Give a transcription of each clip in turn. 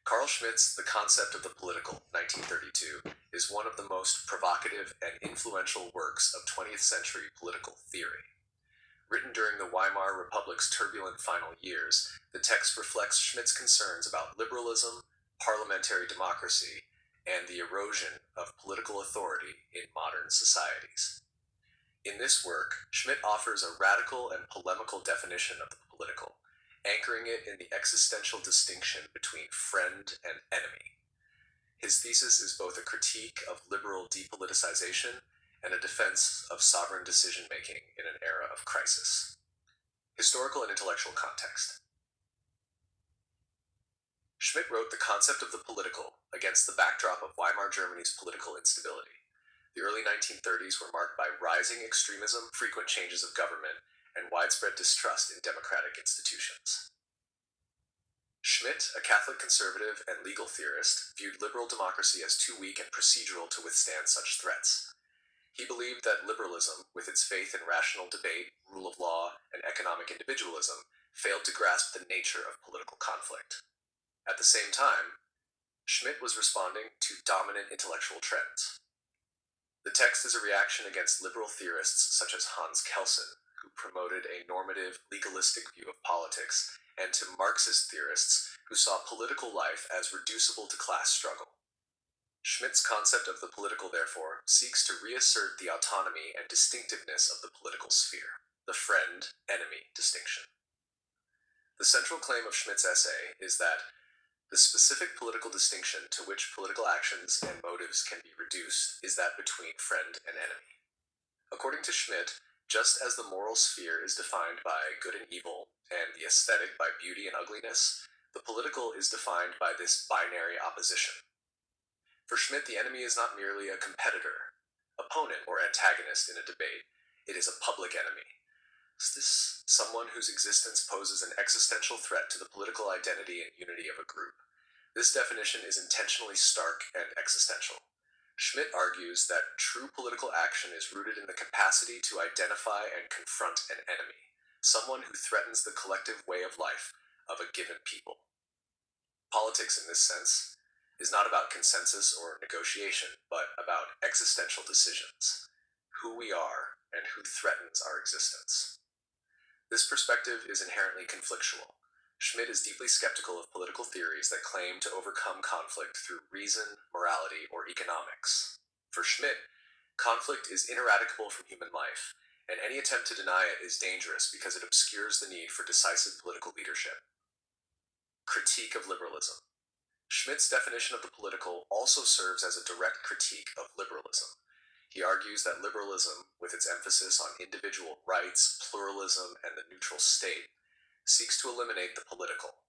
Carl Schmitt's The Concept of the Political, 1932, is one of the most provocative and influential works of 20th century political theory. Written during the Weimar Republic's turbulent final years, the text reflects Schmitt's concerns about liberalism, parliamentary democracy, and the erosion of political authority in modern societies. In this work, Schmitt offers a radical and polemical definition of the political, anchoring it in the existential distinction between friend and enemy. His thesis is both a critique of liberal depoliticization and a defense of sovereign decision-making in an era of crisis. Historical and intellectual context. Schmitt wrote The Concept of the Political against the backdrop of Weimar Germany's political instability. The early 1930s were marked by rising extremism, frequent changes of government, and widespread distrust in democratic institutions. Schmitt, a Catholic conservative and legal theorist, viewed liberal democracy as too weak and procedural to withstand such threats. He believed that liberalism, with its faith in rational debate, rule of law, and economic individualism, failed to grasp the nature of political conflict. At the same time, Schmitt was responding to dominant intellectual trends. The text is a reaction against liberal theorists such as Hans Kelsen, who promoted a normative, legalistic view of politics, and to Marxist theorists who saw political life as reducible to class struggle. Schmitt's concept of the political, therefore, seeks to reassert the autonomy and distinctiveness of the political sphere, the friend-enemy distinction. The central claim of Schmitt's essay is that the specific political distinction to which political actions and motives can be reduced is that between friend and enemy. According to Schmitt, just as the moral sphere is defined by good and evil, and the aesthetic by beauty and ugliness, the political is defined by this binary opposition. For Schmitt, the enemy is not merely a competitor, opponent, or antagonist in a debate. It is a public enemy. This someone whose existence poses an existential threat to the political identity and unity of a group. This definition is intentionally stark and existential. Schmitt argues that true political action is rooted in the capacity to identify and confront an enemy, someone who threatens the collective way of life of a given people. Politics, in this sense, is not about consensus or negotiation, but about existential decisions, who we are and who threatens our existence. This perspective is inherently conflictual. Schmitt is deeply skeptical of political theories that claim to overcome conflict through reason, morality, or economics. For Schmitt, conflict is ineradicable from human life, and any attempt to deny it is dangerous because it obscures the need for decisive political leadership. Critique of liberalism. Schmitt's definition of the political also serves as a direct critique of liberalism. He argues that liberalism, with its emphasis on individual rights, pluralism, and the neutral state, seeks to eliminate the political.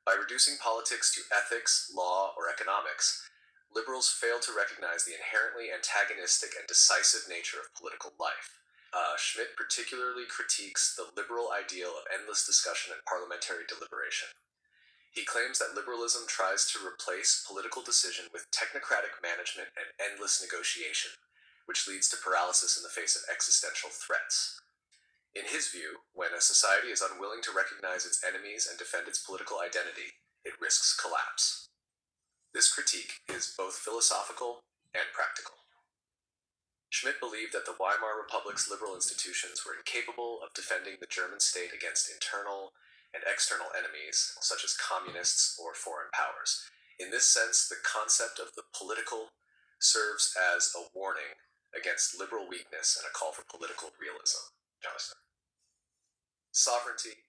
By reducing politics to ethics, law, or economics, liberals fail to recognize the inherently antagonistic and decisive nature of political life. Schmitt particularly critiques the liberal ideal of endless discussion and parliamentary deliberation. He claims that liberalism tries to replace political decision with technocratic management and endless negotiation, which leads to paralysis in the face of existential threats. In his view, when a society is unwilling to recognize its enemies and defend its political identity, it risks collapse. This critique is both philosophical and practical. Schmitt believed that the Weimar Republic's liberal institutions were incapable of defending the German state against internal and external enemies, such as communists or foreign powers. In this sense, the concept of the political serves as a warning against liberal weakness and a call for political realism. Jonathan. Sovereignty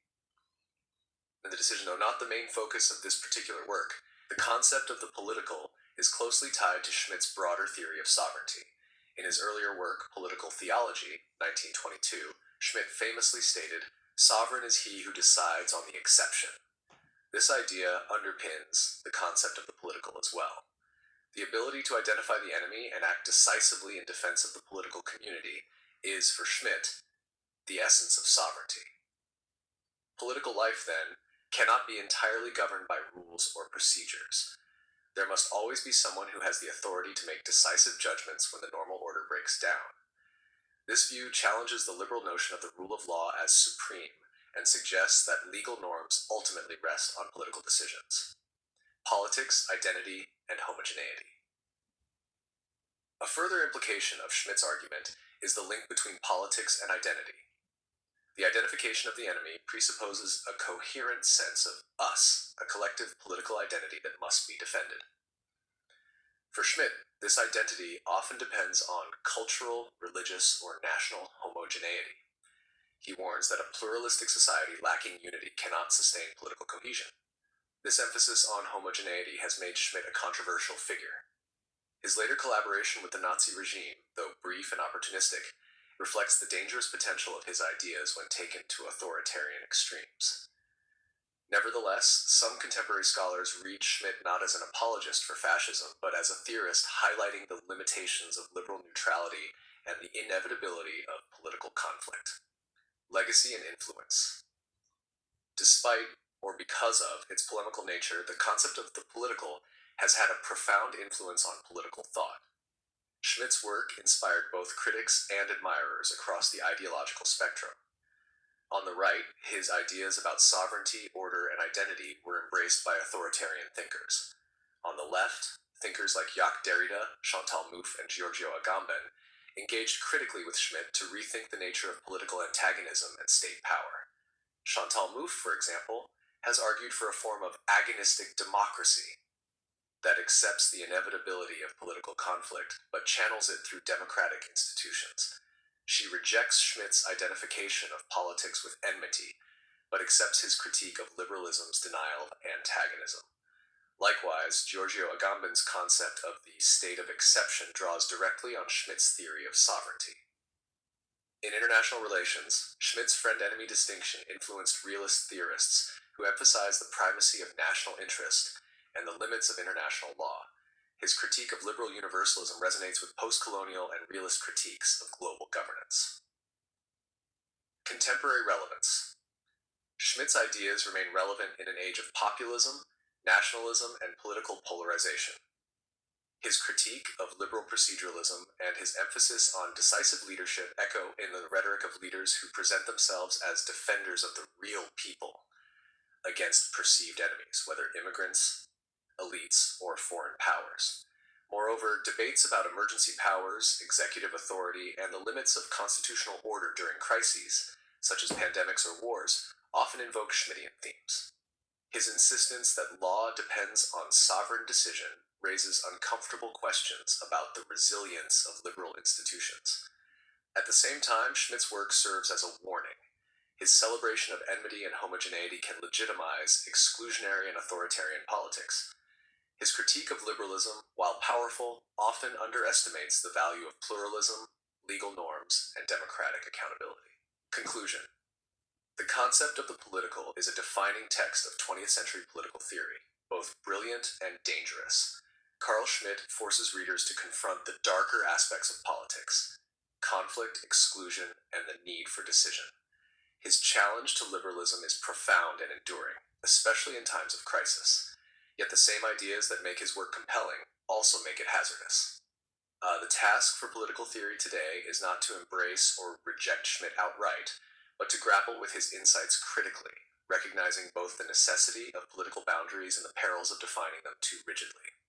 and the decision, though not the main focus of this particular work, the concept of the political is closely tied to Schmitt's broader theory of sovereignty. In his earlier work, Political Theology, 1922, Schmitt famously stated, "Sovereign is he who decides on the exception." This idea underpins the concept of the political as well. The ability to identify the enemy and act decisively in defense of the political community is, for Schmitt, the essence of sovereignty. Political life, then, cannot be entirely governed by rules or procedures. There must always be someone who has the authority to make decisive judgments when the normal order breaks down. This view challenges the liberal notion of the rule of law as supreme and suggests that legal norms ultimately rest on political decisions. politics, identity, and homogeneity. A further implication of Schmitt's argument is the link between politics and identity. The identification of the enemy presupposes a coherent sense of us, a collective political identity that must be defended. For Schmitt, this identity often depends on cultural, religious, or national homogeneity. He warns that a pluralistic society lacking unity cannot sustain political cohesion. This emphasis on homogeneity has made Schmitt a controversial figure. His later collaboration with the Nazi regime, though brief and opportunistic, reflects the dangerous potential of his ideas when taken to authoritarian extremes. Nevertheless, some contemporary scholars read Schmitt not as an apologist for fascism, but as a theorist highlighting the limitations of liberal neutrality and the inevitability of political conflict. Legacy and influence. Despite, or because of, its polemical nature, the concept of the political has had a profound influence on political thought. Schmitt's work inspired both critics and admirers across the ideological spectrum. On the right, his ideas about sovereignty, order, and identity were embraced by authoritarian thinkers. On the left, thinkers like Jacques Derrida, Chantal Mouffe, and Giorgio Agamben engaged critically with Schmitt to rethink the nature of political antagonism and state power. Chantal Mouffe, for example, has argued for a form of agonistic democracy that accepts the inevitability of political conflict, but channels it through democratic institutions. She rejects Schmitt's identification of politics with enmity, but accepts his critique of liberalism's denial of antagonism. Likewise, Giorgio Agamben's concept of the state of exception draws directly on Schmitt's theory of sovereignty. In international relations, Schmitt's friend-enemy distinction influenced realist theorists who emphasized the primacy of national interest and the limits of international law. His critique of liberal universalism resonates with post-colonial and realist critiques of global governance. Contemporary relevance. Schmitt's ideas remain relevant in an age of populism, nationalism, and political polarization. His critique of liberal proceduralism and his emphasis on decisive leadership echo in the rhetoric of leaders who present themselves as defenders of the real people against perceived enemies, whether immigrants, elites, or foreign powers. Moreover, debates about emergency powers, executive authority, and the limits of constitutional order during crises, such as pandemics or wars, often invoke Schmittian themes. His insistence that law depends on sovereign decision raises uncomfortable questions about the resilience of liberal institutions. At the same time, Schmitt's work serves as a warning. His celebration of enmity and homogeneity can legitimize exclusionary and authoritarian politics. His critique of liberalism, while powerful, often underestimates the value of pluralism, legal norms, and democratic accountability. Conclusion. The concept of the political is a defining text of 20th century political theory, both brilliant and dangerous. Carl Schmitt forces readers to confront the darker aspects of politics: conflict, exclusion, and the need for decision. His challenge to liberalism is profound and enduring, especially in times of crisis. Yet the same ideas that make his work compelling also make it hazardous. The task for political theory today is not to embrace or reject Schmitt outright, but to grapple with his insights critically, recognizing both the necessity of political boundaries and the perils of defining them too rigidly.